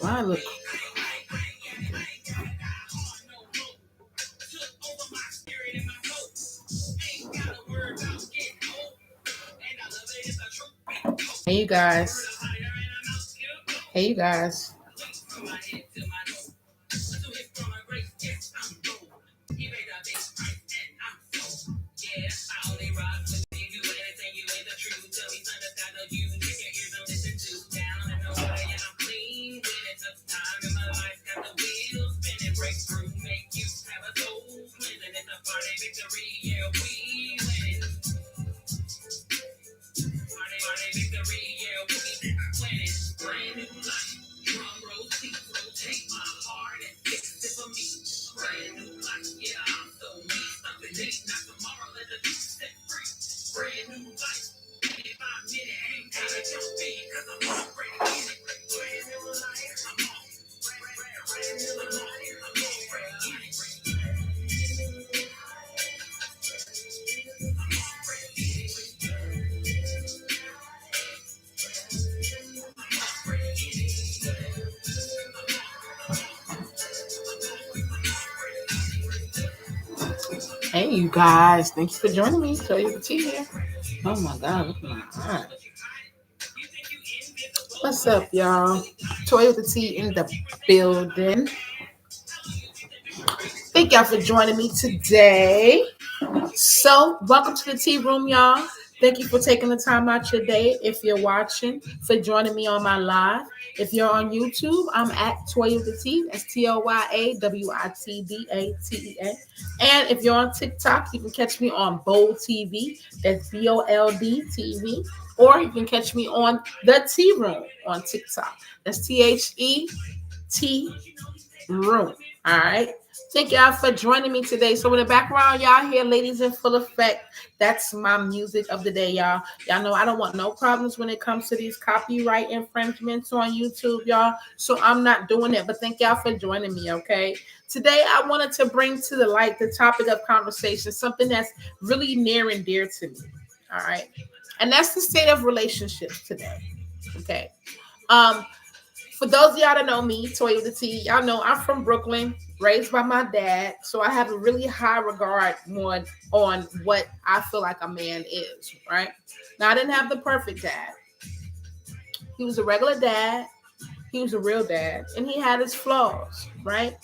Mine look. Hey, you guys. Hey, you guys. Hey, you guys. Thanks for joining me. Tell you the tea here. Oh, my God. Look at my eye. What's up, y'all? Toy with the tea in the building. Thank y'all for joining me today. So, welcome to the tea room, y'all. Thank you for taking the time out your day. If you're watching, for joining me on my live. If you're on YouTube, I'm at Toy with the Tea. That's TOYAWITDATEA. And if you're on TikTok, you can catch me on Bold TV. That's BOLD TV. Or you can catch me on the Tea Room on TikTok. That's THET Room. All right. Thank y'all for joining me today. So in the background, y'all hear Ladies in Full Effect. That's my music of the day, y'all. Y'all know I don't want no problems when it comes to these copyright infringements on YouTube, y'all. So I'm not doing it. But thank y'all for joining me, okay? Today, I wanted to bring to the light the topic of conversation, something that's really near and dear to me, all right? And that's the state of relationships today, okay? For those of y'all that know me, Toy with the Tea, y'all know I'm from Brooklyn, raised by my dad. So I have a really high regard on what I feel like a man is, right? Now, I didn't have the perfect dad. He was a regular dad. He was a real dad. And he had his flaws, right?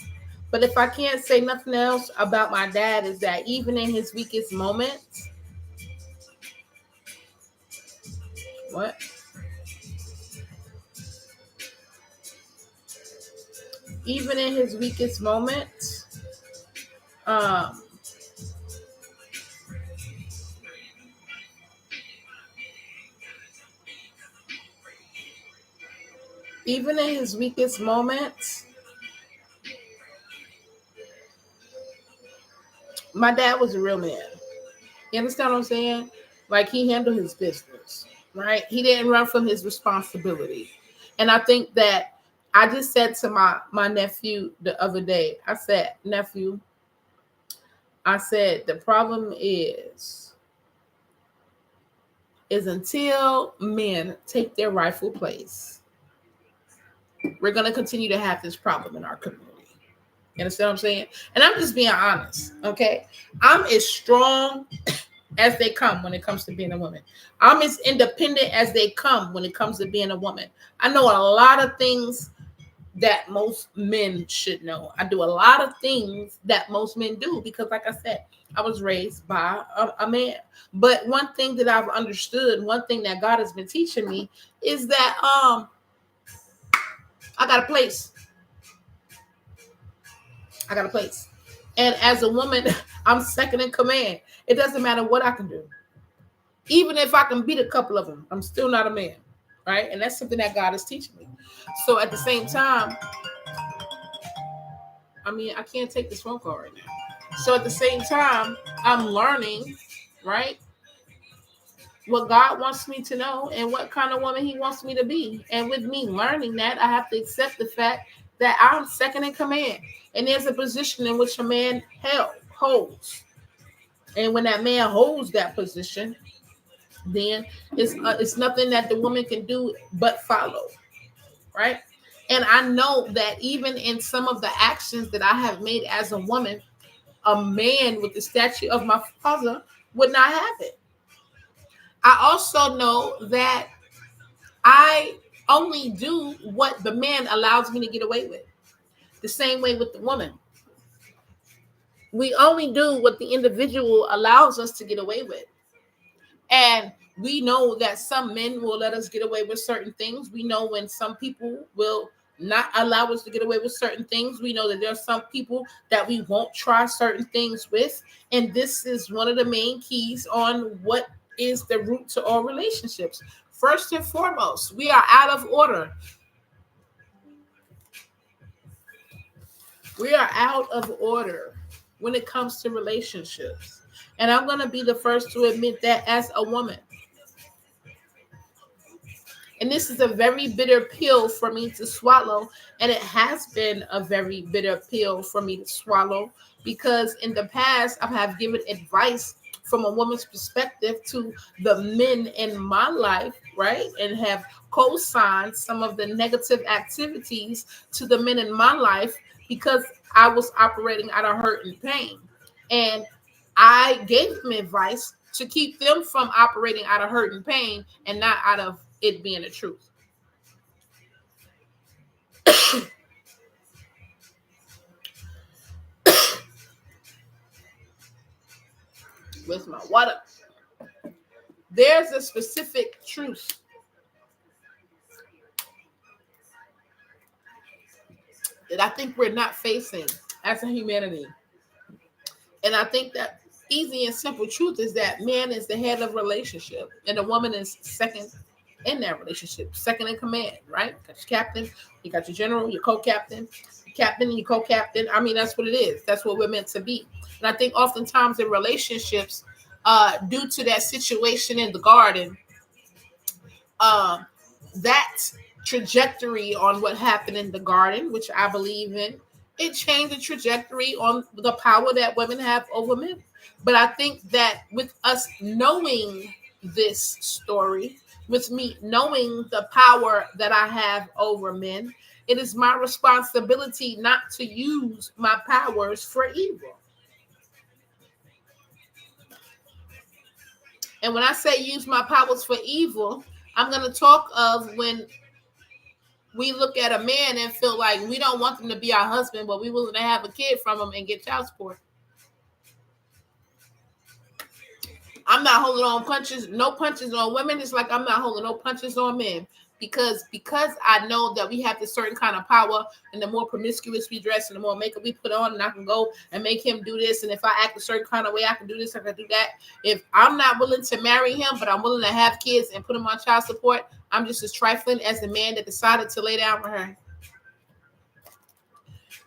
But if I can't say nothing else about my dad is that even in his weakest moments, what? Even in his weakest moments, even in his weakest moments, my dad was a real man. You understand what I'm saying? Like, he handled his business, right? He didn't run from his responsibility. And I think that I just said to my nephew the other day, I said, nephew, I said, the problem is until men take their rightful place, we're going to continue to have this problem in our community. You understand what I'm saying? And I'm just being honest, okay? I'm as strong as they come when it comes to being a woman. I'm as independent as they come when it comes to being a woman. I know a lot of things that most men should know. I do a lot of things that most men do because, like I said, I was raised by a man. But one thing that I've understood, one thing that God has been teaching me is that I got a place. I got a place. And as a woman, I'm second in command. It doesn't matter what I can do. Even if I can beat a couple of them, I'm still not a man, right? And that's something that God is teaching me. So at the same time, I mean, I can't take this phone call right now. So at the same time, I'm learning, right, what God wants me to know and what kind of woman he wants me to be. And with me learning that, I have to accept the fact that I'm second in command. And there's a position in which a man holds. And when that man holds that position, then it's nothing that the woman can do but follow, right? And I know that even in some of the actions that I have made as a woman, a man with the stature of my father would not have it. I also know that I only do what the man allows me to get away with. The same way with the woman. We only do what the individual allows us to get away with. And we know that some men will let us get away with certain things. We know when some people will not allow us to get away with certain things. We know that there are some people that we won't try certain things with. And this is one of the main keys on what is the root to all relationships. First and foremost, we are out of order. We are out of order when it comes to relationships. And I'm going to be the first to admit that as a woman. And this is a very bitter pill for me to swallow. And it has been a very bitter pill for me to swallow because in the past, I have given advice from a woman's perspective to the men in my life, right? And have co-signed some of the negative activities to the men in my life because I was operating out of hurt and pain. And I gave them advice to keep them from operating out of hurt and pain and not out of it being the truth. With my water, there's a specific truth that I think we're not facing as a humanity. And I think that easy and simple truth is that man is the head of a relationship and the woman is second in that relationship, second in command, right? You got your captain, you got your general, your co-captain, your captain, and your co-captain. I mean, that's what it is. That's what we're meant to be. And I think oftentimes in relationships, due to that situation in the garden, uh, that trajectory on what happened in the garden, which I believe in, it changed the trajectory on the power that women have over men. But I think that with us knowing this story, with me knowing the power that I have over men, it is my responsibility not to use my powers for evil. And when I say use my powers for evil, I'm going to talk of when we look at a man and feel like we don't want them to be our husband, but we willing to have a kid from him and get child support. I'm not holding on punches, no punches on women. It's like I'm not holding no punches on men because I know that we have this certain kind of power, and the more promiscuous we dress and the more makeup we put on, and I can go and make him do this, and if I act a certain kind of way, I can do this, I can do that. If I'm not willing to marry him, but I'm willing to have kids and put him on child support, I'm just as trifling as the man that decided to lay down with her.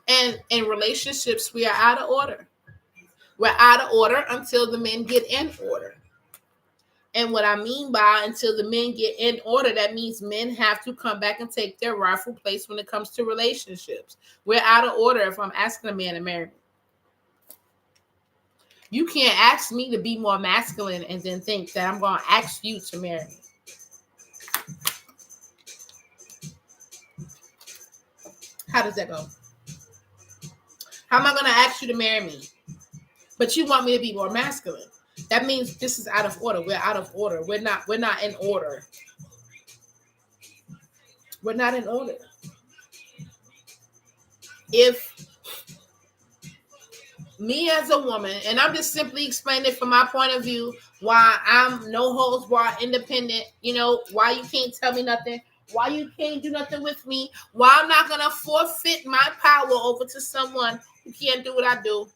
And in relationships, we are out of order. We're out of order until the men get in order. And what I mean by until the men get in order, that means men have to come back and take their rightful place when it comes to relationships. We're out of order if I'm asking a man to marry me. You can't ask me to be more masculine and then think that I'm going to ask you to marry me. How does that go? How am I going to ask you to marry me? But you want me to be more masculine. That means this is out of order. We're out of order. We're not in order. We're not in order. If me as a woman, and I'm just simply explaining from my point of view why I'm no holds barred, independent, why you can't tell me nothing, why you can't do nothing with me, why I'm not going to forfeit my power over to someone who can't do what I do.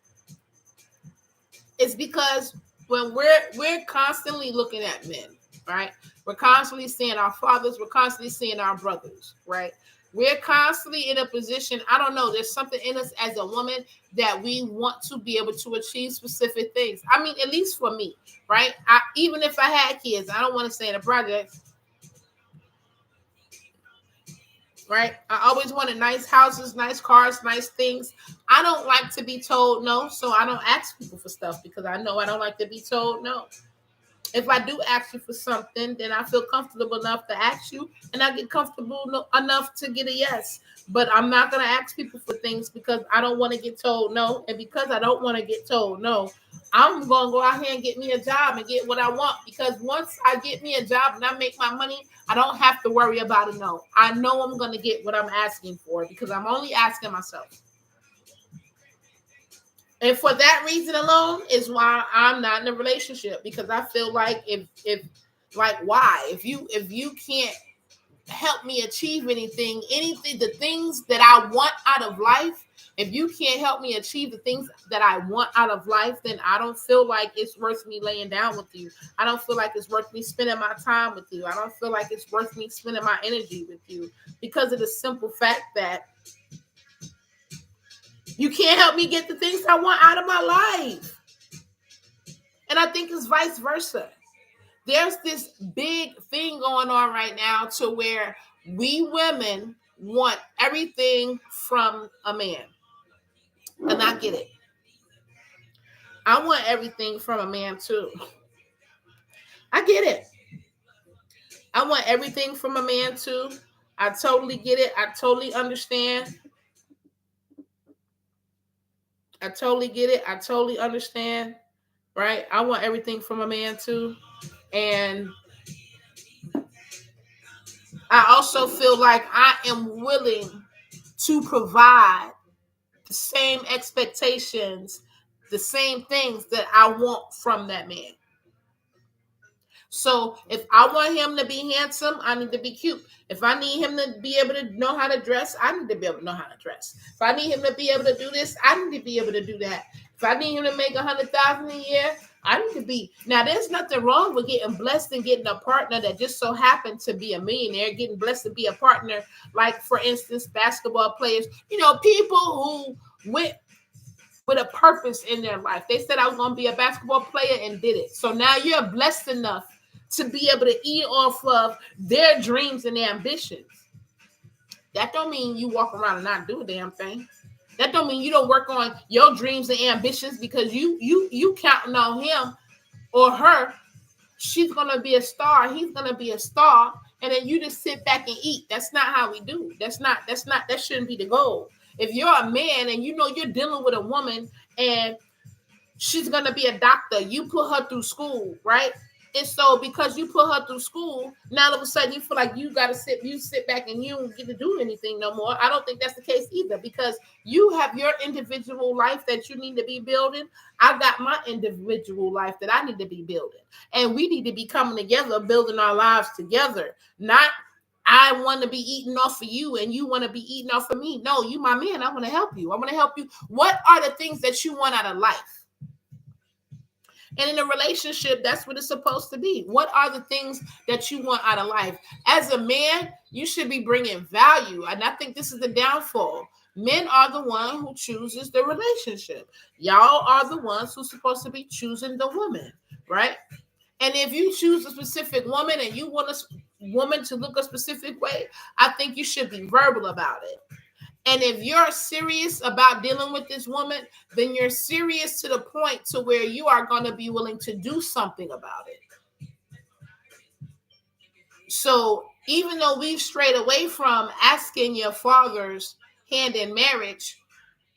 It's because when we're constantly looking at men, right? We're constantly seeing our fathers, we're constantly seeing our brothers, right? We're constantly in a position, I don't know, there's something in us as a woman that we want to be able to achieve specific things. I mean, at least for me, right? Even if I had kids, I don't want to stay in a project, right? I always wanted nice houses, nice cars, nice things. I don't like to be told no, so I don't ask people for stuff because I know I don't like to be told no. If I do ask you for something, then I feel comfortable enough to ask you, and I get comfortable enough to get a yes. But I'm not going to ask people for things because I don't want to get told no. And because I don't want to get told no, I'm going to go out here and get me a job and get what I want. Because once I get me a job and I make my money, I don't have to worry about a no. I know I'm going to get what I'm asking for because I'm only asking myself. And for that reason alone is why I'm not in a relationship, because I feel like if like why if you can't help me achieve anything the things that I want out of life, if you can't help me achieve the things that I want out of life, then I don't feel like it's worth me laying down with you. I don't feel like it's worth me spending my time with you. I don't feel like it's worth me spending my energy with you, because of the simple fact that you can't help me get the things I want out of my life. And I think it's vice versa. There's this big thing going on right now to where we women want everything from a man. And I get it. I want everything from a man too. I get it. I want everything from a man too. I totally get it. I totally understand. I totally get it. I totally understand. Right? I want everything from a man too. And I also feel like I am willing to provide the same expectations, the same things that I want from that man. So if I want him to be handsome, I need to be cute. If I need him to be able to know how to dress, I need to be able to know how to dress. If I need him to be able to do this, I need to be able to do that. If I need him to make 100,000 a year, I need to be. Now, there's nothing wrong with getting blessed and getting a partner that just so happened to be a millionaire, getting blessed to be a partner, like, for instance, basketball players. People who went with a purpose in their life. They said I was going to be a basketball player and did it. So now you're blessed enough to be able to eat off of their dreams and their ambitions. That don't mean you walk around and not do a damn thing. That don't mean you don't work on your dreams and ambitions because you counting on him or her. She's gonna be a star. He's gonna be a star, and then you just sit back and eat. That's not how we do. That shouldn't be the goal. If you're a man and you know you're dealing with a woman and she's gonna be a doctor, you put her through school, right? And so because you put her through school, now all of a sudden you feel like you sit back and you don't get to do anything no more. I don't think that's the case either, because you have your individual life that you need to be building. I got my individual life that I need to be building. And we need to be coming together, building our lives together. Not I want to be eating off of you and you want to be eating off of me. No, you my man. I want to help you. I want to help you. What are the things that you want out of life? And in a relationship, that's what it's supposed to be. What are the things that you want out of life? As a man, you should be bringing value. And I think this is the downfall. Men are the one who chooses the relationship. Y'all are the ones who's supposed to be choosing the woman, right? And if you choose a specific woman and you want a woman to look a specific way, I think you should be verbal about it. And if you're serious about dealing with this woman, then you're serious to the point to where you are going to be willing to do something about it. So even though we've strayed away from asking your father's hand in marriage,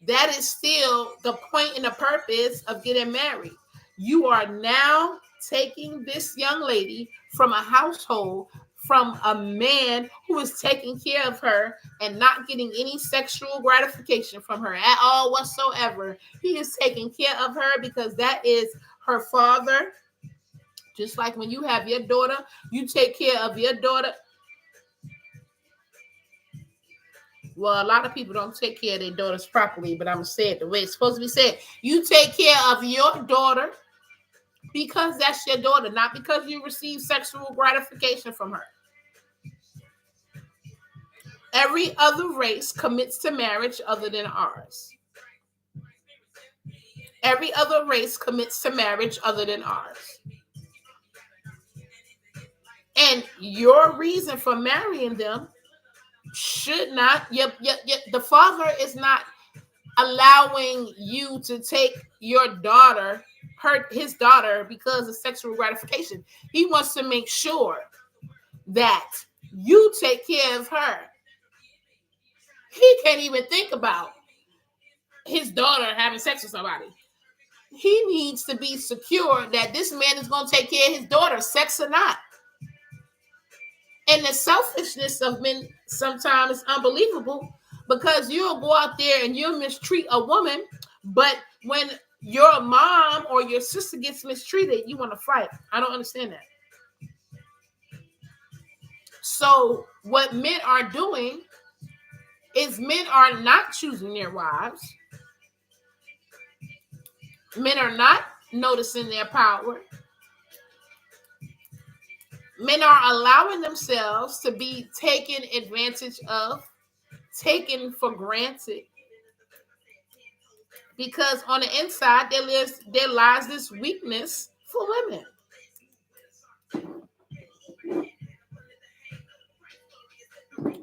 that is still the point and the purpose of getting married. You are now taking this young lady from a household, from a man who is taking care of her and not getting any sexual gratification from her at all whatsoever. He is taking care of her because that is her father. Just like when you have your daughter, you take care of your daughter. Well, a lot of people don't take care of their daughters properly, but I'm going to say it the way it's supposed to be said. You take care of your daughter because that's your daughter, not because you receive sexual gratification from her. Every other race commits to marriage other than ours. Every other race commits to marriage other than ours. And your reason for marrying them should not, the father is not allowing you to take your daughter hurt his daughter because of sexual gratification. He wants to make sure that you take care of her. He can't even think about his daughter having sex with somebody. He needs to be secure that this man is going to take care of his daughter, sex or not. And the selfishness of men sometimes is unbelievable, because you'll go out there and you'll mistreat a woman, but when your mom or your sister gets mistreated, you want to fight. I don't understand that. So what men are doing is men are not choosing their wives. Men are not noticing their power. Men are allowing themselves to be taken advantage of, taken for granted, because on the inside there lies this weakness for women.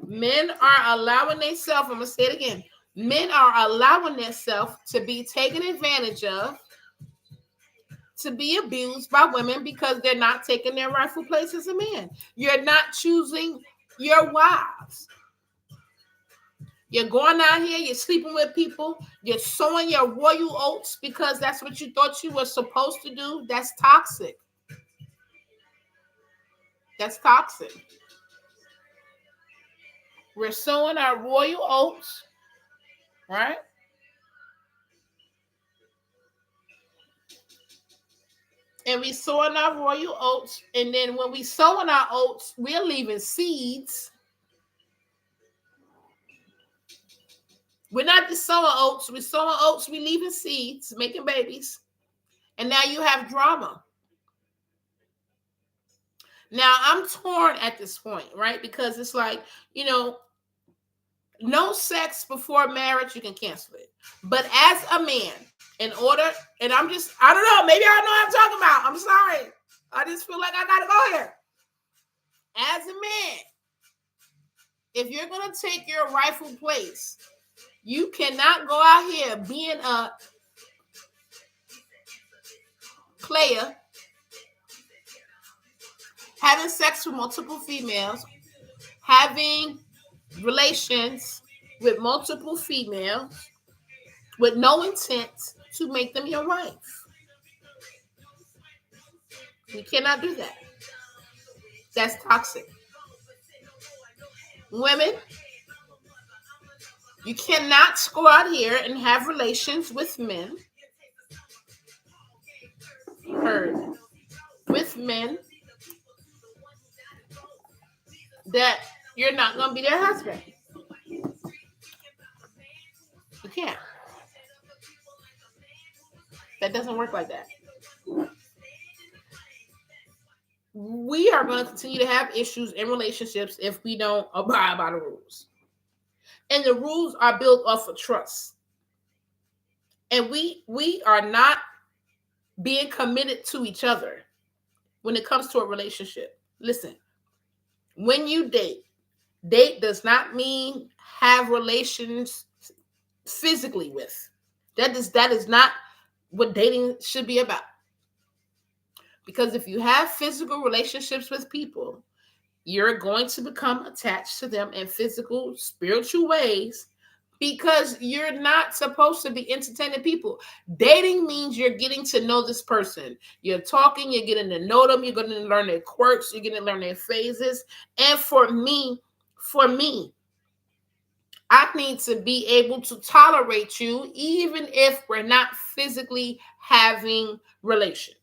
Men are allowing themselves, I'm going to say it again, men are allowing themselves to be taken advantage of, to be abused by women, because they're not taking their rightful place as a man. You're not choosing your wives. You're going out here, you're sleeping with people, you're sowing your royal oats because that's what you thought you were supposed to do. That's toxic. That's toxic. We're sowing our royal oats, right? And we sowing our royal oats, and then when we sowing our oats, we're leaving seeds. We're not just sowing oats. We're sowing oats, we're leaving seeds, making babies. And now you have drama. Now I'm torn at this point, right? Because it's like, no sex before marriage, you can cancel it. But as a man, in order, and I don't know, maybe I know what I'm talking about. I'm sorry. I just feel like I gotta go here. As a man, if you're gonna take your rightful place, you cannot go out here being a player, having sex with multiple females, having relations with multiple females with no intent to make them your wife. We cannot do that. That's toxic. Women, you cannot go out here and have relations with men. With men that you're not going to be their husband. You can't. That doesn't work like that. We are going to continue to have issues in relationships if we don't abide by the rules. And the rules are built off of trust. And we are not being committed to each other when it comes to a relationship. Listen, when you date does not mean have relations physically with. That is not what dating should be about. Because if you have physical relationships with people, you're going to become attached to them in physical, spiritual ways, because you're not supposed to be entertaining people. Dating means you're getting to know this person. You're talking, you're getting to know them, you're going to learn their quirks, you're going to learn their phases. And for me, I need to be able to tolerate you even if we're not physically having relations.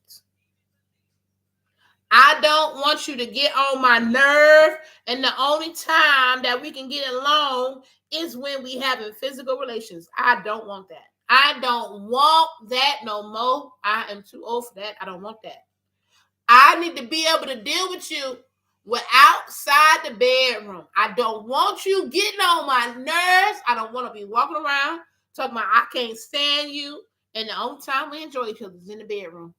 I don't want you to get on my nerve, and the only time that we can get along is when we having physical relations. I don't want that. I don't want that no more. I am too old for that. I don't want that. I need to be able to deal with you outside the bedroom. I don't want you getting on my nerves. I don't want to be walking around talking about I can't stand you, and the only time we enjoy each other is in the bedroom.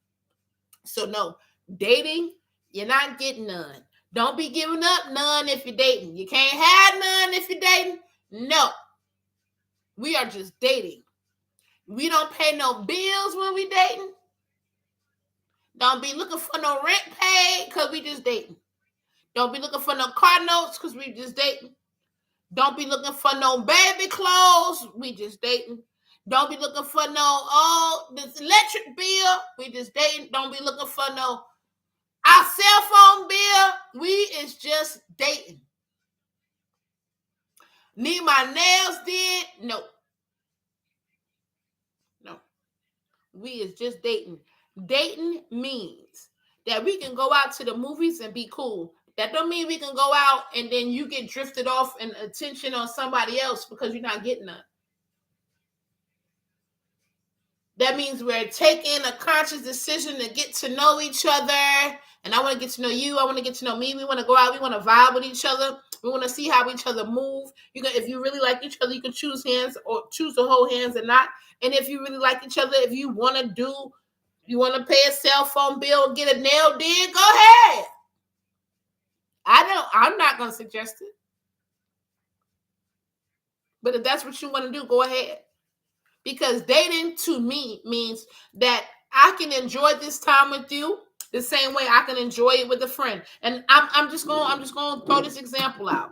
So no, dating, you're not getting none. Don't be giving up none if you're dating. You can't have none if you're dating. No. We are just dating. We don't pay no bills when we dating. Don't be looking for no rent paid because we just dating. Don't be looking for no car notes because we just dating. Don't be looking for no baby clothes. We just dating. Don't be looking for no, this electric bill. We just dating. Don't be looking for no, our cell phone bill. We is just dating. Need my nails did? No. No. We is just dating. Dating means that we can go out to the movies and be cool. That don't mean we can go out and then you get drifted off and attention on somebody else because you're not getting none. That means we're taking a conscious decision to get to know each other. And I want to get to know you. I want to get to know me. We want to go out. We want to vibe with each other. We want to see how each other move. You can, if you really like each other, you can choose hands or choose to hold hands and not. And if you really like each other, if you want to do, you want to pay a cell phone bill, get a nail did, go ahead. I'm not going to suggest it. But if that's what you want to do, go ahead. Because dating to me means that I can enjoy this time with you the same way I can enjoy it with a friend. And I'm just going to throw this example out.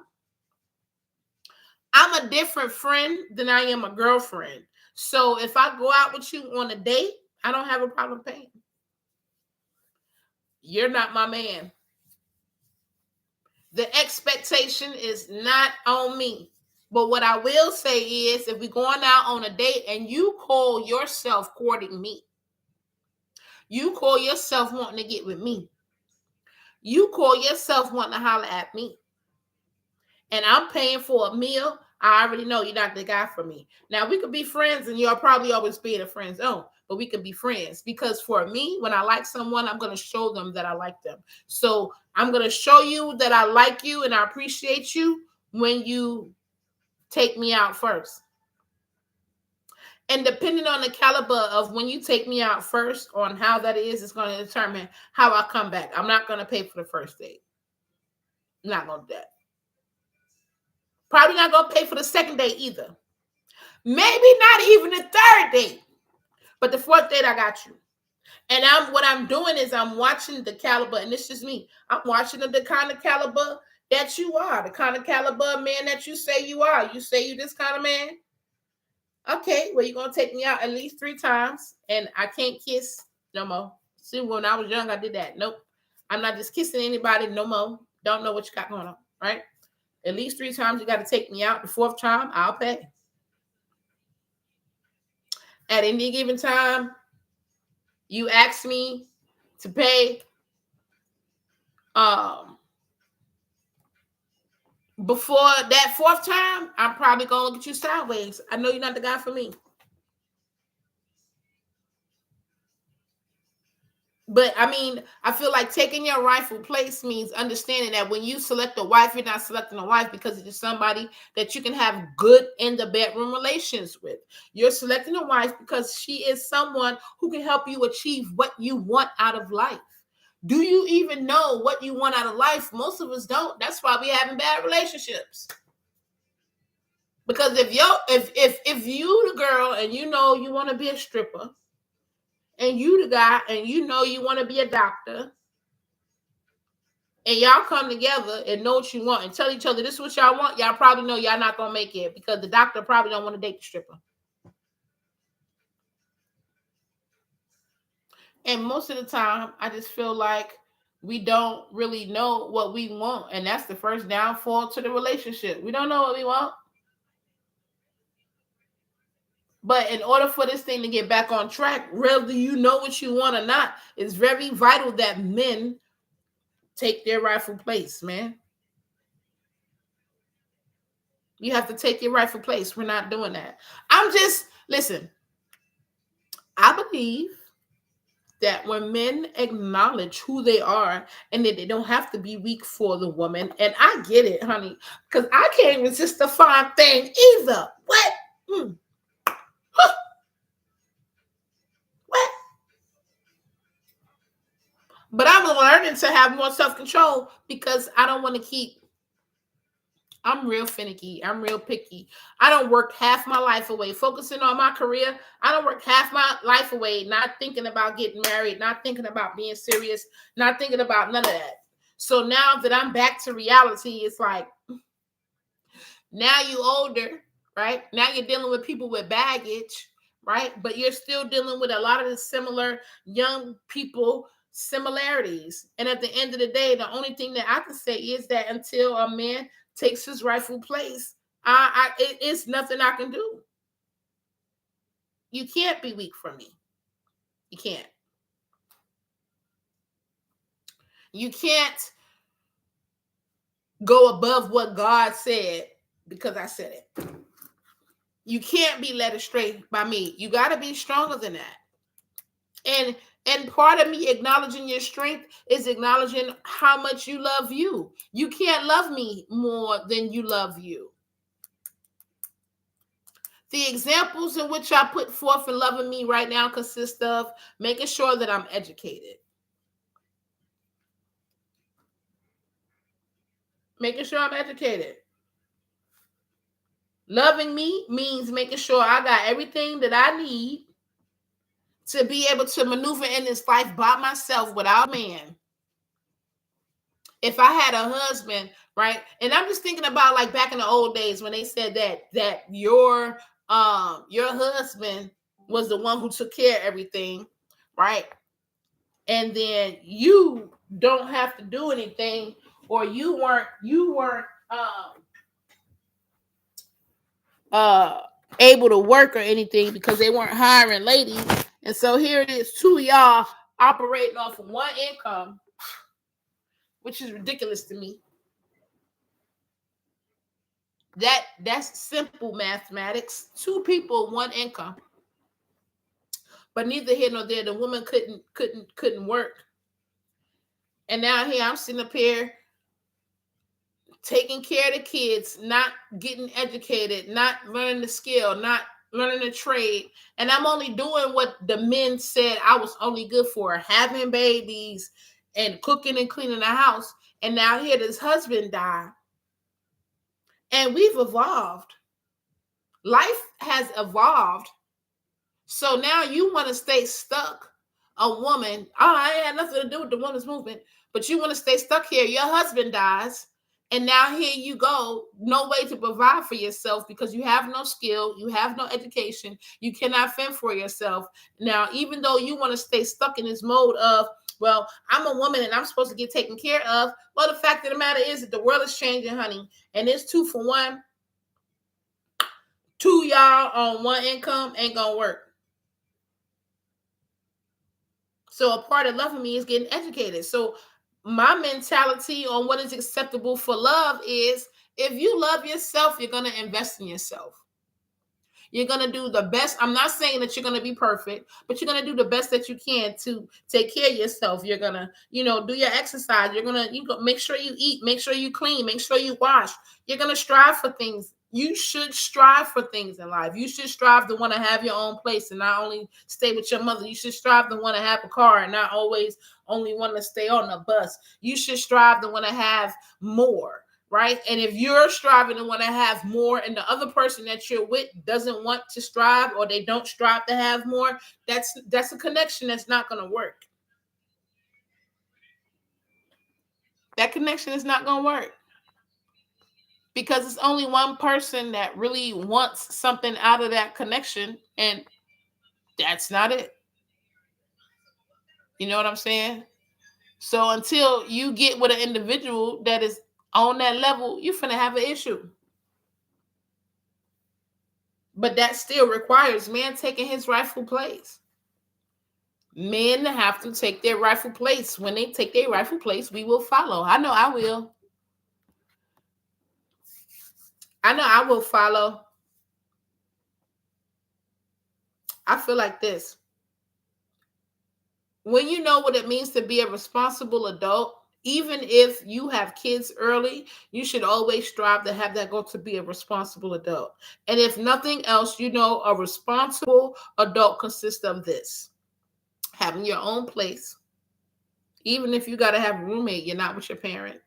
I'm a different friend than I am a girlfriend. So if I go out with you on a date, I don't have a problem paying. You're not my man. The expectation is not on me. But what I will say is, if we're going out on a date and you call yourself courting me, you call yourself wanting to get with me, you call yourself wanting to holler at me, and I'm paying for a meal, I already know you're not the guy for me. Now, we could be friends, and you'll probably always be in a friend zone, but we could be friends. Because for me, when I like someone, I'm going to show them that I like them. So I'm going to show you that I like you and I appreciate you when you take me out first. And depending on the caliber of when you take me out first, on how that is going to determine how I come back. I'm not going to pay for the first date. I'm not going to do that. Probably not going to pay for the second date either. Maybe not even the third date. But the fourth date, I got you. And what I'm doing is I'm watching the caliber, and this is me. I'm watching the kind of caliber that you are, the kind of caliber man that you say you are. You say you this kind of man? Okay, well, you're going to take me out at least 3 times, and I can't kiss no more. See, when I was young, I did that. Nope. I'm not just kissing anybody no more. Don't know what you got going on, right? At least 3 times you got to take me out. The 4th time, I'll pay. At any given time, you ask me to pay. Before that 4th time, I'm probably going to look at you sideways. I know you're not the guy for me. But I mean, I feel like taking your rightful place means understanding that when you select a wife, you're not selecting a wife because it's somebody that you can have good in the bedroom relations with. You're selecting a wife because she is someone who can help you achieve what you want out of life. Do you even know what you want out of life? Most of us don't. That's why we having bad relationships. Because if you the girl and you know you want to be a stripper, and you the guy and you know you want to be a doctor, and y'all come together and know what you want and tell each other this is what y'all want, y'all probably know y'all not gonna make it because the doctor probably don't want to date the stripper. And most of the time, I just feel like we don't really know what we want, and that's the first downfall to the relationship. We don't know what we want. But in order for this thing to get back on track, whether you know what you want or not, it's very vital that men take their rightful place, man. You have to take your rightful place. We're not doing that. Listen, I believe that when men acknowledge who they are and that they don't have to be weak for the woman, and I get it, honey, because I can't resist the fine thing either. What? Huh. What? But I'm learning to have more self-control because I don't want to keep I'm real finicky. I'm real picky. I don't work half my life away focusing on my career. I don't work half my life away not thinking about getting married, not thinking about being serious, not thinking about none of that. So now that I'm back to reality, it's like now you older, right? Now you're dealing with people with baggage, right? But you're still dealing with a lot of the similar young people similarities. And at the end of the day, the only thing that I can say is that until a man takes his rightful place, it's nothing I can do. You can't be weak from me. You can't. You can't go above what God said because I said it. You can't be led astray by me. You got to be stronger than that. And part of me acknowledging your strength is acknowledging how much you love you. You can't love me more than you love you. The examples in which I put forth in loving me right now consist of making sure that I'm educated. Making sure I'm educated. Loving me means making sure I got everything that I need to be able to maneuver in this life by myself without a man. If I had a husband, right? And I'm just thinking about like back in the old days when they said that your husband was the one who took care of everything, right? And then you don't have to do anything, or you weren't uh able to work or anything because they weren't hiring ladies. And so here it is, two of y'all operating off of one income, which is ridiculous to me. That's simple mathematics. Two people, one income. But neither here nor there, the woman couldn't work. And now here I'm sitting up here taking care of the kids, not getting educated, not learning the skill, not learning the trade. And I'm only doing what the men said I was only good for, having babies and cooking and cleaning the house. And now here this husband died. And we've evolved. Life has evolved. So now you want to stay stuck, a woman. Oh, I ain't had nothing to do with the women's movement, but you want to stay stuck here. Your husband dies, and now here you go, no way to provide for yourself because you have no skill, you have no education, you cannot fend for yourself. Now, even though you want to stay stuck in this mode of, well, I'm a woman and I'm supposed to get taken care of. Well, the fact of the matter is that the world is changing, honey, and it's 2-for-1. Two y'all on one income ain't gonna work. So a part of loving me is getting educated. So my mentality on what is acceptable for love is if you love yourself, you're going to invest in yourself. You're going to do the best. I'm not saying that you're going to be perfect, but you're going to do the best that you can to take care of yourself. You're going to, do your exercise. You're going to make sure you eat, make sure you clean, make sure you wash. You're going to strive for things. You should strive for things in life. You should strive to want to have your own place and not only stay with your mother. You should strive to want to have a car and not always only want to stay on the bus. You should strive to want to have more. Right? And if you're striving to want to have more and the other person that you're with doesn't want to strive or they don't strive to have more, that's a connection that's not going to work. That connection is not going to work because it's only one person that really wants something out of that connection, and that's not it. You know what I'm saying? So until you get with an individual that is on that level, you're finna have an issue. But that still requires man taking his rightful place. Men have to take their rightful place. When they take their rightful place, we will follow. I know I will. I know I will follow. I feel like this. When you know what it means to be a responsible adult, even if you have kids early, you should always strive to have that goal to be a responsible adult. And if nothing else, a responsible adult consists of this: having your own place. Even if you got to have a roommate, you're not with your parent.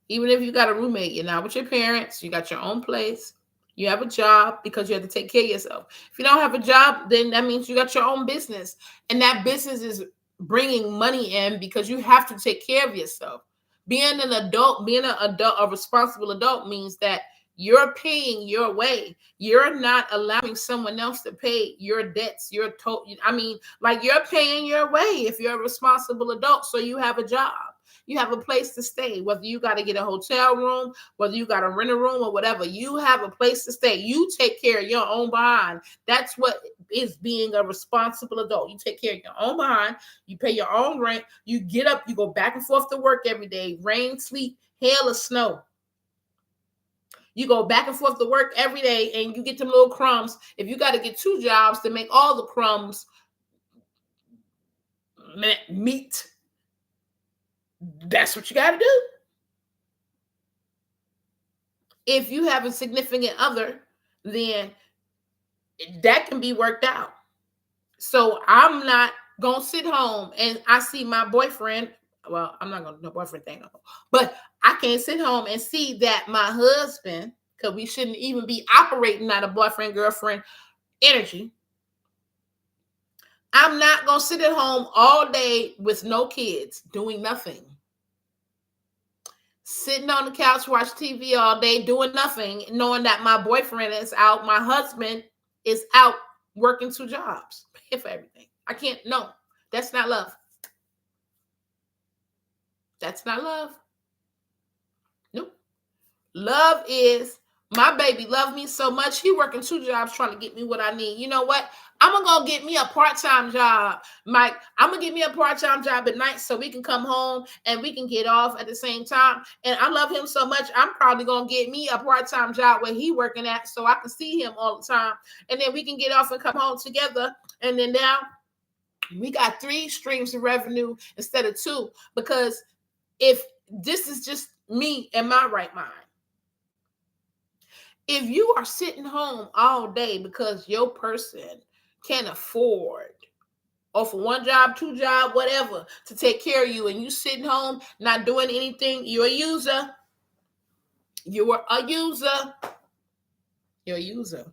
Even if you got a roommate, you're not with your parents, you got your own place, you have a job because you have to take care of yourself. If you don't have a job, then that means you got your own business. And that business is bringing money in because you have to take care of yourself. Being an adult, a responsible adult means that you're paying your way. You're not allowing someone else to pay your debts. Like you're paying your way if you're a responsible adult. So you have a job. You have a place to stay, whether you got to get a hotel room, whether you got to rent a room or whatever. You have a place to stay. You take care of your own behind. That's what is being a responsible adult. You take care of your own behind. You pay your own rent. You get up. You go back and forth to work every day, rain, sleet, hail, or snow. You go back and forth to work every day and you get them little crumbs. If you got to get 2 jobs to make all the crumbs meet, that's what you got to do. If you have a significant other, then that can be worked out. So I'm not going to sit home and I see my boyfriend. Well, I'm not going to do no boyfriend thing, but I can't sit home and see that my husband, because we shouldn't even be operating out of boyfriend, girlfriend energy. I'm not going to sit at home all day with no kids doing nothing. Sitting on the couch, watch TV all day, doing nothing, knowing that my boyfriend is out, my husband is out working 2 jobs, paying for everything. I can't, no, that's not love. That's not love. Nope. Love is my baby loved me so much. He working 2 jobs trying to get me what I need. You know what? I'm going to get me a part-time job. Mike, I'm going to get me a part-time job at night so we can come home and we can get off at the same time. And I love him so much, I'm probably going to get me a part-time job where he working at so I can see him all the time. And then we can get off and come home together. And then now we got 3 streams of revenue instead of 2. Because if this is just me in my right mind, if you are sitting home all day because your person can't afford, or for 1 job, 2 job, whatever, to take care of you, and you sitting home not doing anything, you're a user. You're a user. You're a user.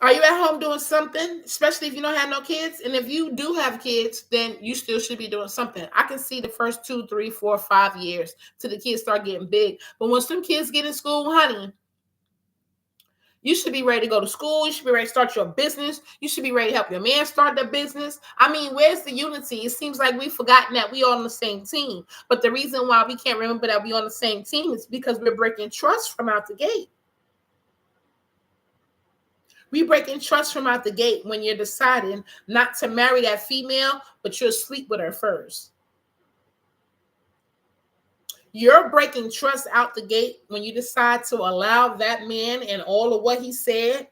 Are you at home doing something, especially if you don't have no kids? And if you do have kids, then you still should be doing something. I can see the first 2, 3, 4, 5 years till the kids start getting big. But when some kids get in school, honey, you should be ready to go to school. You should be ready to start your business. You should be ready to help your man start their business. I mean, where's the unity? It seems like we've forgotten that we are on the same team. But the reason why we can't remember that we're on the same team is because we're breaking trust from out the gate. We breaking trust from out the gate when you're deciding not to marry that female, but you'll sleep with her first. You're breaking trust out the gate when you decide to allow that man and all of what he said.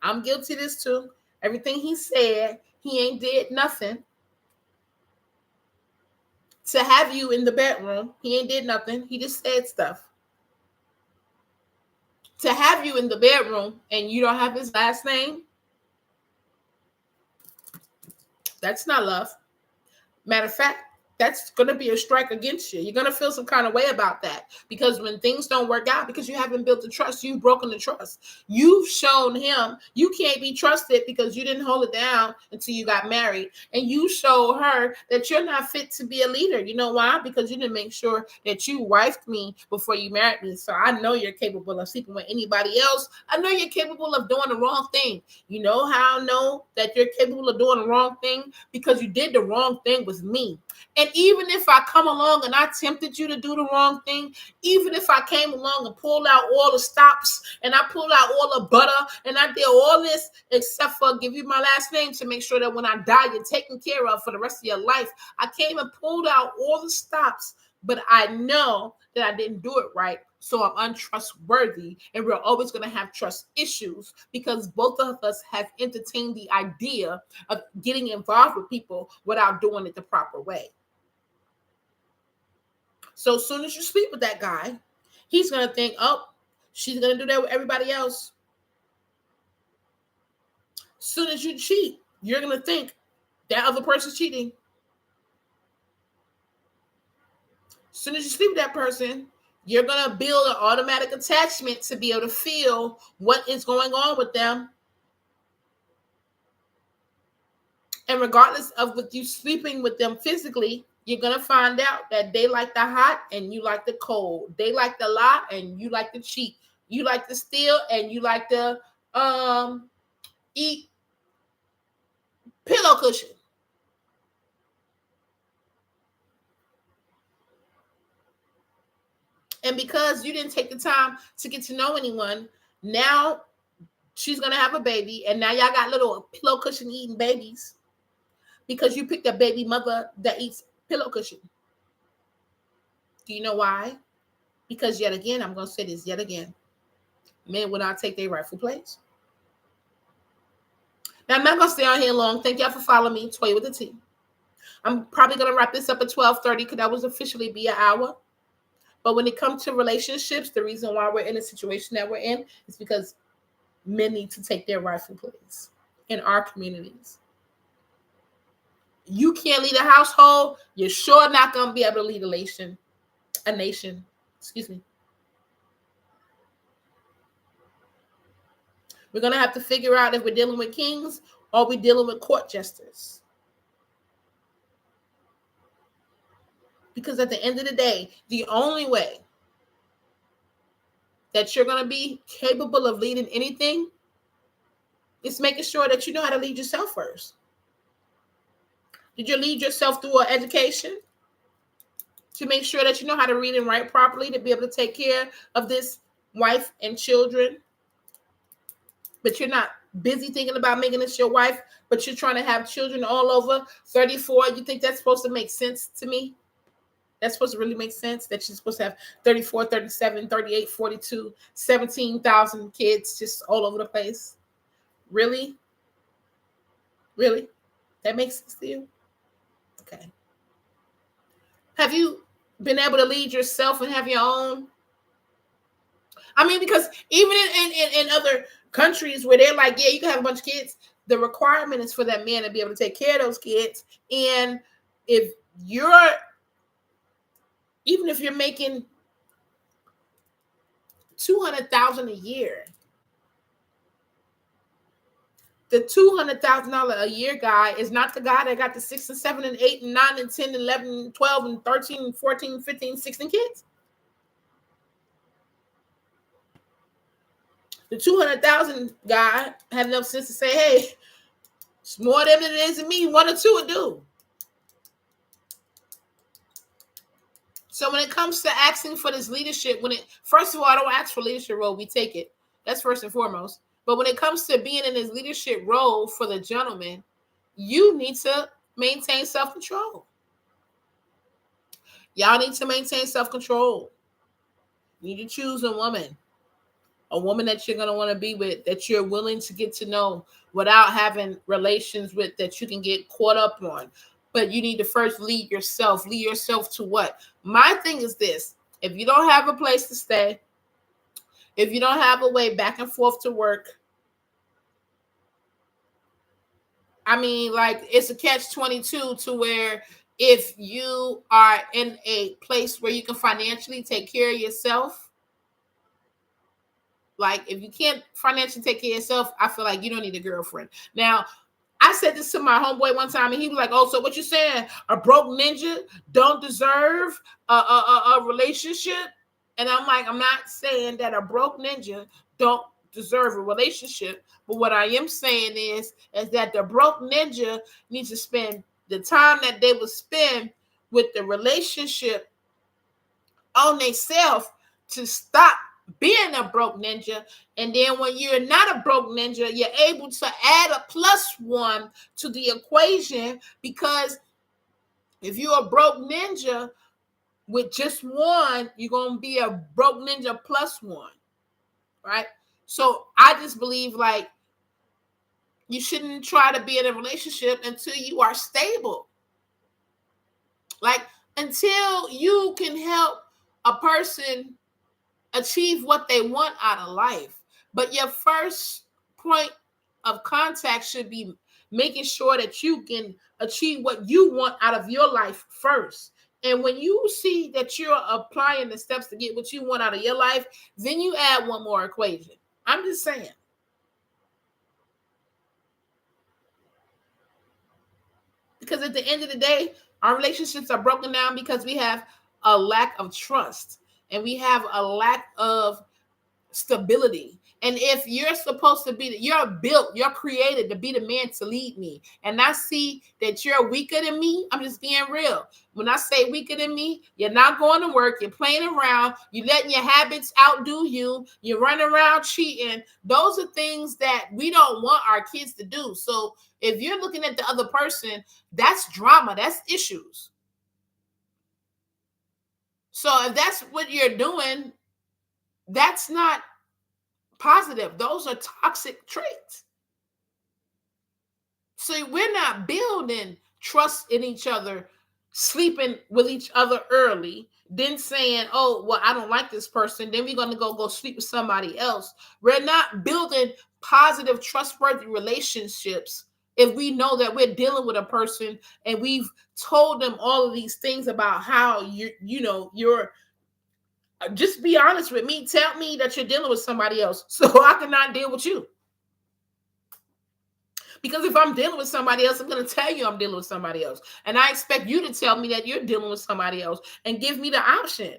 I'm guilty of this too. Everything he said, he ain't did nothing to have you in the bedroom. He ain't did nothing. He just said stuff. To have you in the bedroom and you don't have his last name, that's not love. Matter of fact, that's going to be a strike against you. You're going to feel some kind of way about that because when things don't work out, because you haven't built the trust, you've broken the trust. You've shown him you can't be trusted because you didn't hold it down until you got married. And you showed her that you're not fit to be a leader. You know why? Because you didn't make sure that you wifed me before you married me. So I know you're capable of sleeping with anybody else. I know you're capable of doing the wrong thing. You know how I know that you're capable of doing the wrong thing? Because you did the wrong thing with me. And even if I come along and I tempted you to do the wrong thing, even if I came along and pulled out all the stops and I pulled out all the butter and I did all this except for give you my last name to make sure that when I die, you're taken care of for the rest of your life. I came and pulled out all the stops, but I know that I didn't do it right. So I'm untrustworthy, and we're always going to have trust issues because both of us have entertained the idea of getting involved with people without doing it the proper way. So as soon as you sleep with that guy, he's going to think, oh, she's going to do that with everybody else. As soon as you cheat, you're going to think that other person's cheating. soon as you sleep with that person, you're going to build an automatic attachment to be able to feel what is going on with them. And regardless of what you sleeping with them physically, you're going to find out that they like the hot and you like the cold. They like the lie and you like the cheat. You like to steal and you like to eat pillow cushion. And because you didn't take the time to get to know anyone, now she's going to have a baby. And now y'all got little pillow cushion eating babies because you picked a baby mother that eats pillow cushion. Do you know why? Because yet again, I'm going to say this yet again. Men will not take their rightful place. Now, I'm not going to stay on here long. Thank y'all for following me. Toy with the T. I'm probably going to wrap this up at 12:30 because that was officially be an hour. But when it comes to relationships, the reason why we're in the situation that we're in is because men need to take their rightful place in our communities. You can't lead a household. You're sure not going to be able to lead a nation. Excuse me. We're going to have to figure out if we're dealing with kings or we're dealing with court jesters. Because at the end of the day, the only way that you're going to be capable of leading anything is making sure that you know how to lead yourself first. Did you lead yourself through an education to make sure that you know how to read and write properly to be able to take care of this wife and children? But you're not busy thinking about making this your wife, but you're trying to have children all over 34. You think that's supposed to make sense to me? That's supposed to really make sense that you're supposed to have 34, 37, 38, 42, 17,000 kids just all over the place. Really? Really? That makes sense to you? Okay. Have you been able to lead yourself and have your own? I mean, because even in other countries where they're like, yeah, you can have a bunch of kids, the requirement is for that man to be able to take care of those kids. And if you're, even if you're making $200,000 a year, the $200,000 a year guy is not the guy that got the 6 and 7 and 8 and 9 and 10 and 11 and 12 and 13 and 14, 15, 16 kids. The 200,000 guy had enough sense to say, hey, it's more of them than it is in me. 1 or 2 would do. So when it comes to asking for this leadership, first of all, I don't ask for leadership role. We take it. That's first and foremost. But when it comes to being in this leadership role for the gentleman, you need to maintain self-control. Y'all need to maintain self-control. You need to choose a woman that you're going to want to be with, that you're willing to get to know without having relations with, that you can get caught up on. But you need to first lead yourself. Lead yourself to what? My thing is this. If you don't have a place to stay, if you don't have a way back and forth to work, I mean, like, it's a catch-22 to where if you are in a place where you can financially take care of yourself, like, if you can't financially take care of yourself, I feel like you don't need a girlfriend. Now, I said this to my homeboy one time, and he was like, oh, so what you saying? A broke ninja don't deserve a relationship? And I'm like, I'm not saying that a broke ninja don't deserve a relationship. But what I am saying is that the broke ninja needs to spend the time that they would spend with the relationship on themselves to stop being a broke ninja. And then when you're not a broke ninja, you're able to add a +1 to the equation, because if you're a broke ninja with just 1, you're going to be a broke ninja +1, right? So I just believe, like, you shouldn't try to be in a relationship until you are stable. Like, until you can help a person achieve what they want out of life. But your first point of contact should be making sure that you can achieve what you want out of your life first. And when you see that you're applying the steps to get what you want out of your life, then you add one more equation. I'm just saying. Because at the end of the day, our relationships are broken down because we have a lack of trust and we have a lack of stability. And if you're supposed to be, you're built, you're created to be the man to lead me, and I see that you're weaker than me, I'm just being real. When I say weaker than me, you're not going to work, you're playing around, you're letting your habits outdo you, you're running around cheating. Those are things that we don't want our kids to do. So if you're looking at the other person, that's drama, that's issues. So if that's what you're doing, that's not positive. Those are toxic traits. So we're not building trust in each other, sleeping with each other early, then saying, oh, well, I don't like this person. Then we're going to go sleep with somebody else. We're not building positive, trustworthy relationships if we know that we're dealing with a person and we've told them all of these things about how you're just be honest with me. Tell me that you're dealing with somebody else so I cannot deal with you. Because if I'm dealing with somebody else, I'm going to tell you I'm dealing with somebody else. And I expect you to tell me that you're dealing with somebody else and give me the option.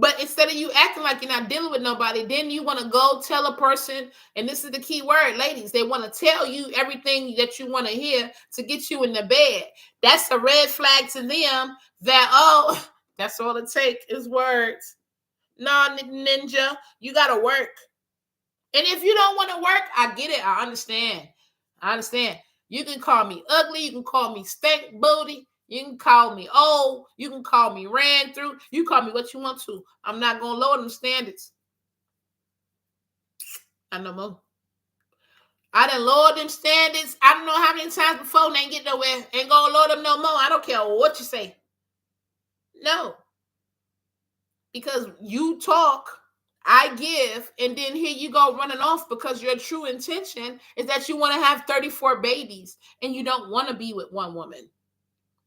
But instead of you acting like you're not dealing with nobody, then you want to go tell a person, and this is the key word, ladies, they want to tell you everything that you want to hear to get you in the bed. That's a red flag to them that, oh, that's all it takes is words. No, ninja, you got to work. And if you don't want to work, I get it. I understand. You can call me ugly. You can call me stank booty. You can call me old. You can call me ran through. You call me what you want to. I'm not going to lower them standards. I know more. I done lowered them standards. I don't know how many times before and they ain't get nowhere. Ain't going to lower them no more. I don't care what you say. No. Because you talk, I give, and then here you go running off because your true intention is that you want to have 34 babies and you don't want to be with one woman.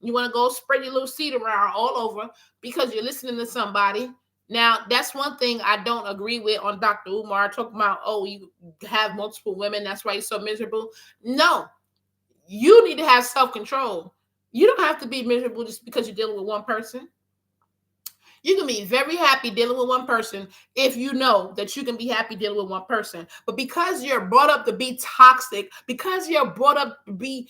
You want to go spread your little seed around all over because you're listening to somebody. Now, that's one thing I don't agree with on Dr. Umar talking about, oh, you have multiple women, that's why you're so miserable. No, you need to have self-control. You don't have to be miserable just because you're dealing with one person. You can be very happy dealing with one person if you know that you can be happy dealing with one person. But because you're brought up to be toxic, because you're brought up to be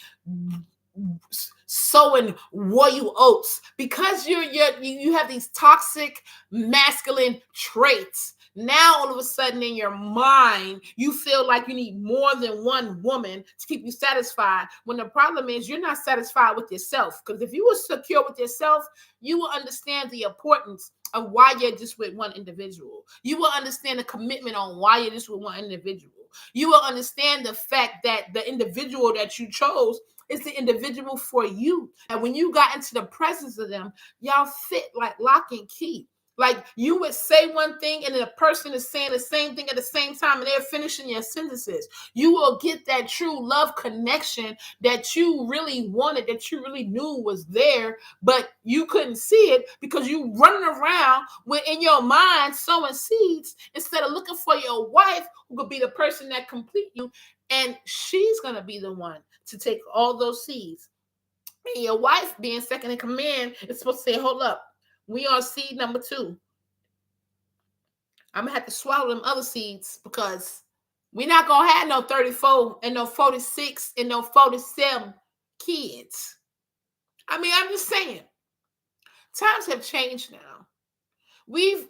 sowing royal oats, because you have these toxic masculine traits, now all of a sudden in your mind you feel like you need more than one woman to keep you satisfied, when the problem is you're not satisfied with yourself. Because if you were secure with yourself, you will understand the importance of why you're just with one individual. You will understand the commitment on why you're just with one individual. You will understand the fact that the individual that you chose is the individual for you. And when you got into the presence of them, y'all fit like lock and key. Like you would say one thing and then a person is saying the same thing at the same time and they're finishing your sentences. You will get that true love connection that you really wanted, that you really knew was there, but you couldn't see it because you running around with in your mind sowing seeds instead of looking for your wife who could be the person that complete you. And she's going to be the one to take all those seeds. And your wife being second in command is supposed to say, hold up. We on seed number 2. I'm going to have to swallow them other seeds because we're not going to have no 34 and no 46 and no 47 kids. I mean, I'm just saying. Times have changed now. We've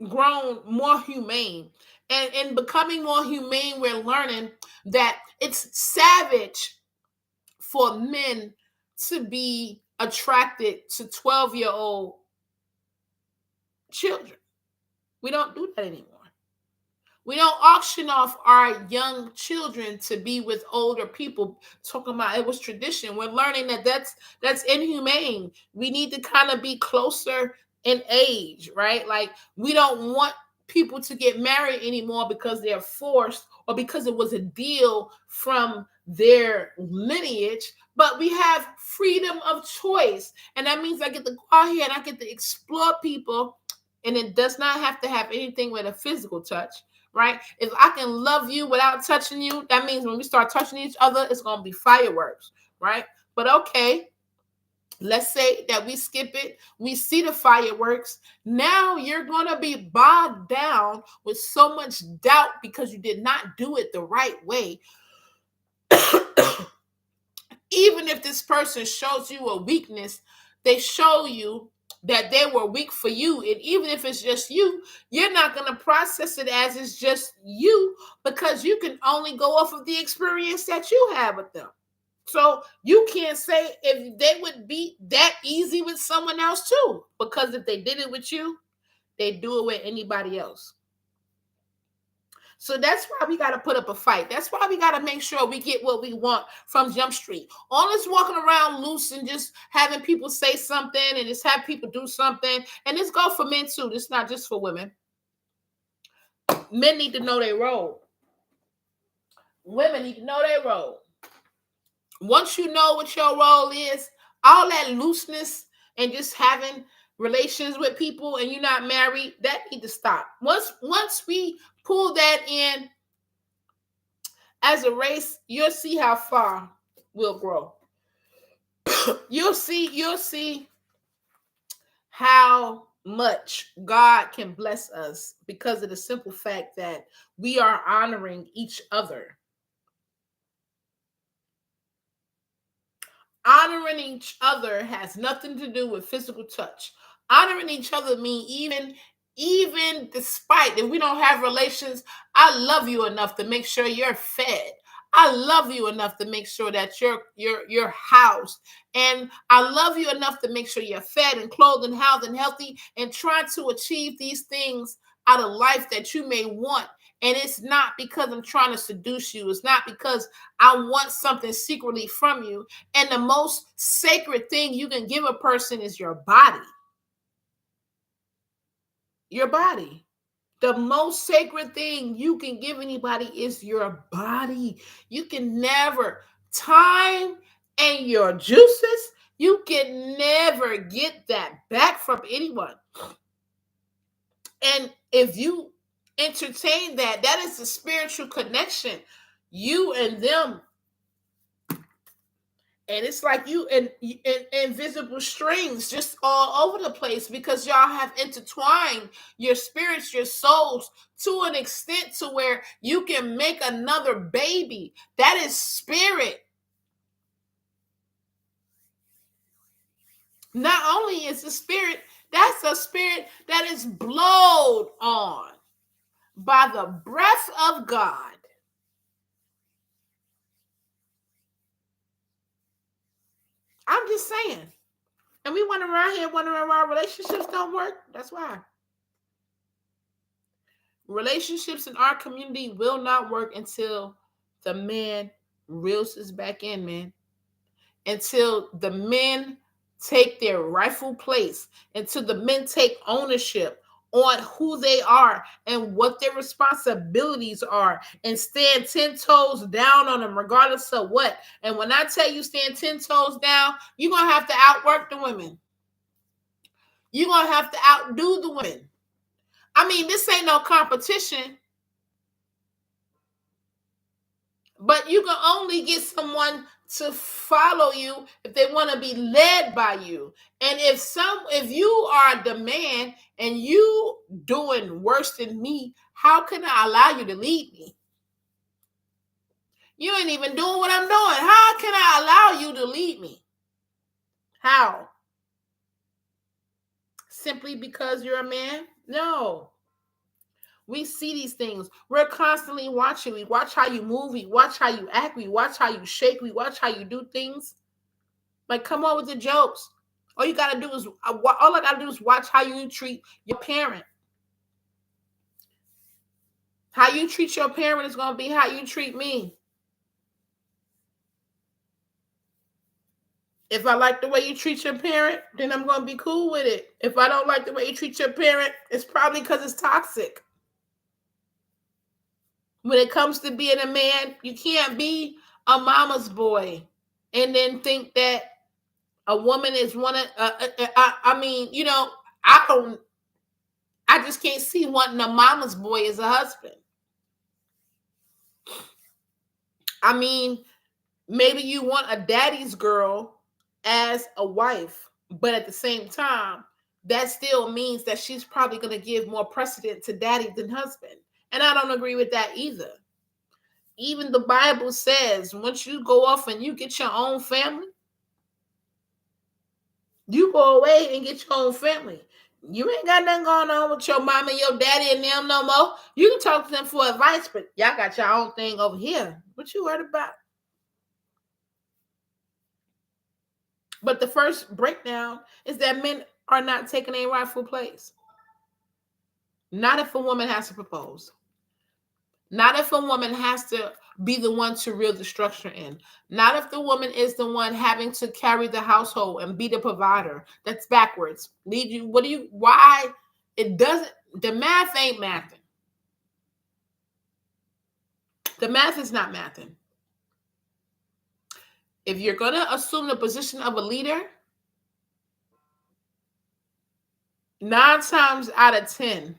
grown more humane. And in becoming more humane, we're learning that it's savage for men to be attracted to 12-year-old children. We don't do that anymore. We don't auction off our young children to be with older people. Talking about it was tradition. We're learning that that's inhumane. We need to kind of be closer in age, right? Like we don't want people to get married anymore because they're forced or because it was a deal from their lineage, but we have freedom of choice. And that means I get to go out here and I get to explore people, and it does not have to have anything with a physical touch, right? If I can love you without touching you, that means when we start touching each other, it's going to be fireworks, right? But okay, let's say that we skip it. We see the fireworks. Now you're going to be bogged down with so much doubt because you did not do it the right way. Even if this person shows you a weakness, they show you that they were weak for you. And even if it's just you, you're not going to process it as it's just you, because you can only go off of the experience that you have with them. So you can't say if they would be that easy with someone else too, because if they did it with you, they do it with anybody else. So that's why we got to put up a fight. That's why we got to make sure we get what we want from Jump Street. All this walking around loose and just having people say something and just have people do something. And this goes for men too. This is not just for women. Men need to know their role. Women need to know their role. Once you know what your role is, all that looseness and just having relations with people and you're not married, that need to stop. Once we pull that in as a race, you'll see how far we'll grow. You'll see how much God can bless us because of the simple fact that we are honoring each other. Honoring each other has nothing to do with physical touch. Honoring each other means even despite if we don't have relations, I love you enough to make sure you're fed. I love you enough to make sure that you're housed. And I love you enough to make sure you're fed and clothed and housed and healthy, and try to achieve these things out of life that you may want. And it's not because I'm trying to seduce you. It's not because I want something secretly from you. And the most sacred thing you can give a person is your body. Your body. The most sacred thing you can give anybody is your body. You can never, time and your juices, you can never get that back from anyone. And if you entertain that, that is a spiritual connection, you and them. And it's like you and invisible strings just all over the place, because y'all have intertwined your spirits, your souls, to an extent to where you can make another baby. That is spirit. Not only is the spirit, that's a spirit that is blown on by the breath of God. I'm just saying. And we went around here wondering why our relationships don't work. That's why. Relationships in our community will not work until the man reels his back in, man. Until the men take their rightful place. Until the men take ownership on who they are and what their responsibilities are, and stand 10 toes down on them regardless of what. And when I tell you stand 10 toes down, you're going to have to outwork the women. You're going to have to outdo the women. I mean, this ain't no competition, but you can only get someone to follow you if they want to be led by you. And if you are the man and you doing worse than me, how can I allow you to lead me? You ain't even doing what I'm doing. How can I allow you to lead me? How? Simply because you're a man? No. We see these things. We're constantly watching. We watch how you move. We watch how you act. We watch how you shake. We watch how you do things. Like, come on with the jokes. All you gotta do is all I gotta do is watch how you treat your parent. How you treat your parent is gonna be how you treat me. If I like the way you treat your parent, then I'm gonna be cool with it. If I don't like the way you treat your parent, it's probably because it's toxic. When it comes to being a man, you can't be a mama's boy and then think that a woman is one of. I mean, I don't. I just can't see wanting a mama's boy as a husband. I mean, maybe you want a daddy's girl as a wife, but at the same time, that still means that she's probably going to give more precedent to daddy than husband. And I don't agree with that either. Even the Bible says once you go off and you get your own family, you go away and get your own family. You ain't got nothing going on with your mom and your daddy and them no more. You can talk to them for advice, but y'all got your own thing over here. What you worried about? But the first breakdown is that men are not taking a rightful place. Not if a woman has to propose. Not if a woman has to be the one to reel the structure in. Not if the woman is the one having to carry the household and be the provider. That's backwards. Why? It doesn't, the math ain't mathing. The math is not mathing. If you're going to assume the position of a leader, 9 times out of 10,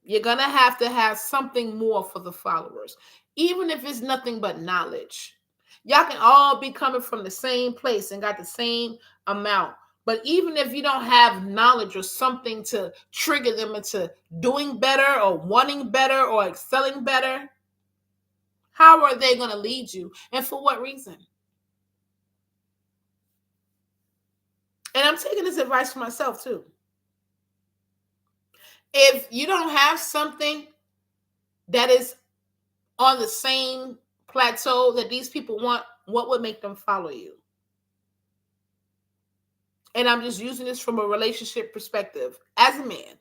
you're going to have something more for the followers, even if it's nothing but knowledge. Y'all can all be coming from the same place and got the same amount. But even if you don't have knowledge or something to trigger them into doing better or wanting better or excelling better, how are they going to lead you? And for what reason? And I'm taking this advice for myself too. If you don't have something that is on the same plateau that these people want, what would make them follow you? And I'm just using this from a relationship perspective. As a man,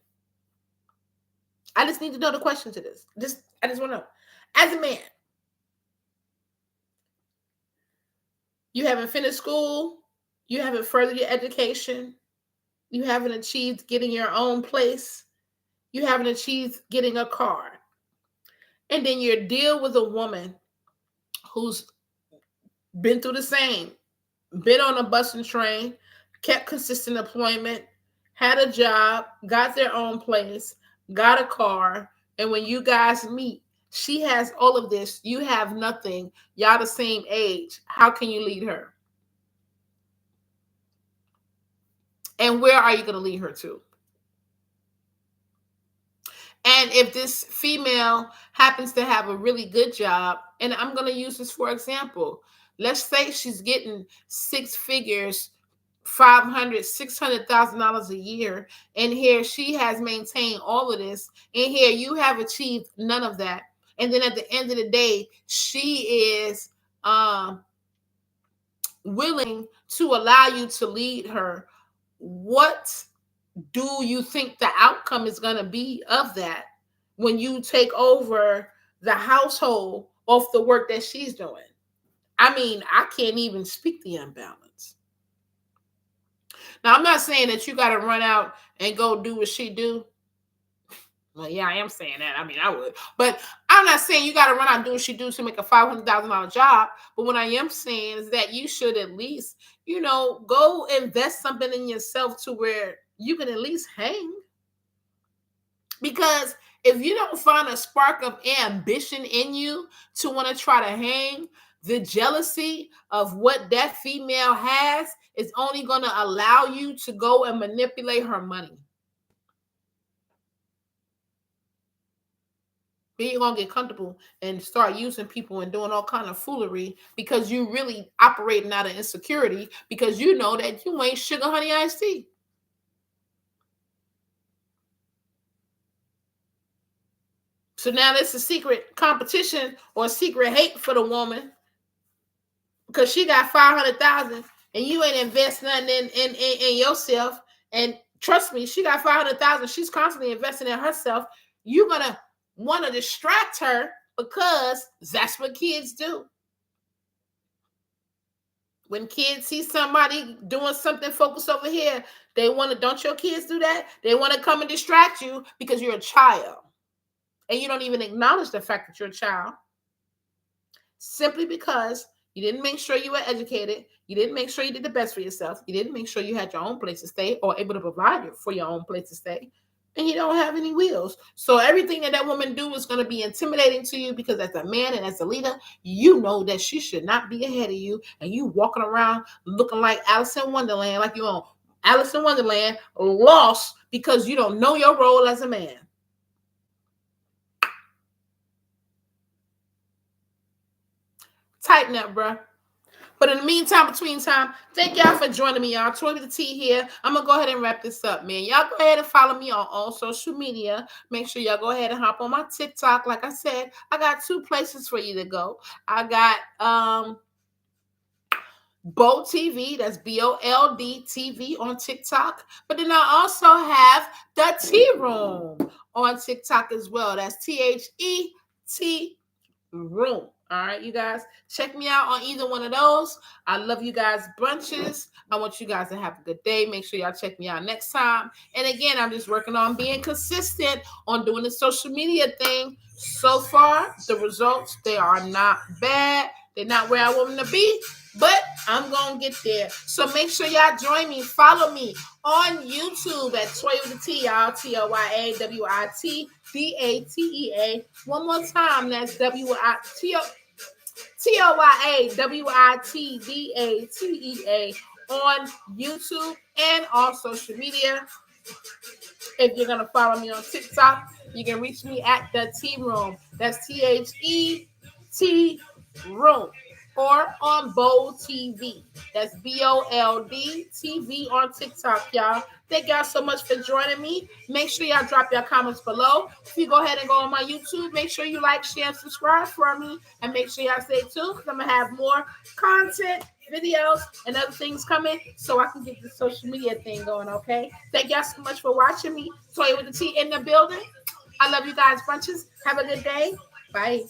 I just need to know the question to this. I just want to know. As a man, you haven't finished school, you haven't furthered your education, you haven't achieved getting your own place, you haven't achieved getting a car. And then you deal with a woman who's been through the same, been on a bus and train, kept consistent employment, had a job, got their own place, got a car, and when you guys meet, she has all of this, you have nothing, y'all the same age. How can you lead her? And where are you going to lead her to? And if this female happens to have a really good job, and I'm going to use this for example, let's say she's getting 6 figures, $600,000 a year, and here she has maintained all of this, and here you have achieved none of that, and then at the end of the day, she is willing to allow you to lead her. What do you think the outcome is going to be of that when you take over the household off the work that she's doing? I mean, I can't even speak the imbalance. Now, I'm not saying that you got to run out and go do what she do. Well, yeah, I am saying that. I mean, I would. But I'm not saying you got to run out and do what she do to make a $500,000 job. But what I am saying is that you should at least, go invest something in yourself to where you can at least hang. Because if you don't find a spark of ambition in you to want to try to hang, the jealousy of what that female has is only going to allow you to go and manipulate her money. Then you're going to get comfortable and start using people and doing all kind of foolery because you really operating out of insecurity because you know that you ain't sugar honey iced tea. So now there's a secret competition or secret hate for the woman because she got 500,000 and you ain't invest nothing in yourself. And trust me, she got 500,000. She's constantly investing in herself. You're gonna want to distract her because that's what kids do. When kids see somebody doing something focused over here, they want to. Don't your kids do that? They want to come and distract you because you're a child. and you don't even acknowledge the fact that you're a child simply because you didn't make sure you were educated, you didn't make sure you did the best for yourself, you didn't make sure you had your own place to stay or able to provide for your own place to stay, and you don't have any wheels. So everything that woman do is going to be intimidating to you because as a man and as a leader, you know that she should not be ahead of you, and you walking around looking like Alice in Wonderland, like you're on Alice in Wonderland, lost because you don't know your role as a man. Tighten up, bruh. But in the meantime, between time, thank y'all for joining me, y'all. Toy with the T here. I'm going to go ahead and wrap this up, man. Y'all go ahead and follow me on all social media. Make sure y'all go ahead and hop on my TikTok. Like I said, I got 2 places for you to go. I got Bold TV, that's BOLD TV on TikTok. But then I also have the Tea Room on TikTok as well. That's THET Room. All right, you guys, check me out on either one of those. I love you guys bunches. I want you guys to have a good day. Make sure y'all check me out next time. And again, I'm just working on being consistent on doing the social media thing. So far, the results, they are not bad. They're not where I want them to be, but I'm going to get there. So make sure y'all join me. Follow me on YouTube at Toy with the T, y'all. TOYAWITDATEA. One more time, that's TOYAWITDATEA on YouTube and all social media. If you're gonna follow me on TikTok, you can reach me at the Tea Room. That's THET Room. Or on Bold TV. That's BOLD TV on TikTok, y'all. Thank y'all so much for joining me. Make sure y'all drop your comments below. If you go ahead and go on my YouTube, make sure you like, share, and subscribe for me. And make sure y'all stay tuned because I'm going to have more content, videos, and other things coming so I can get the social media thing going, okay? Thank y'all so much for watching me. Toy with the T in the building. I love you guys bunches. Have a good day. Bye.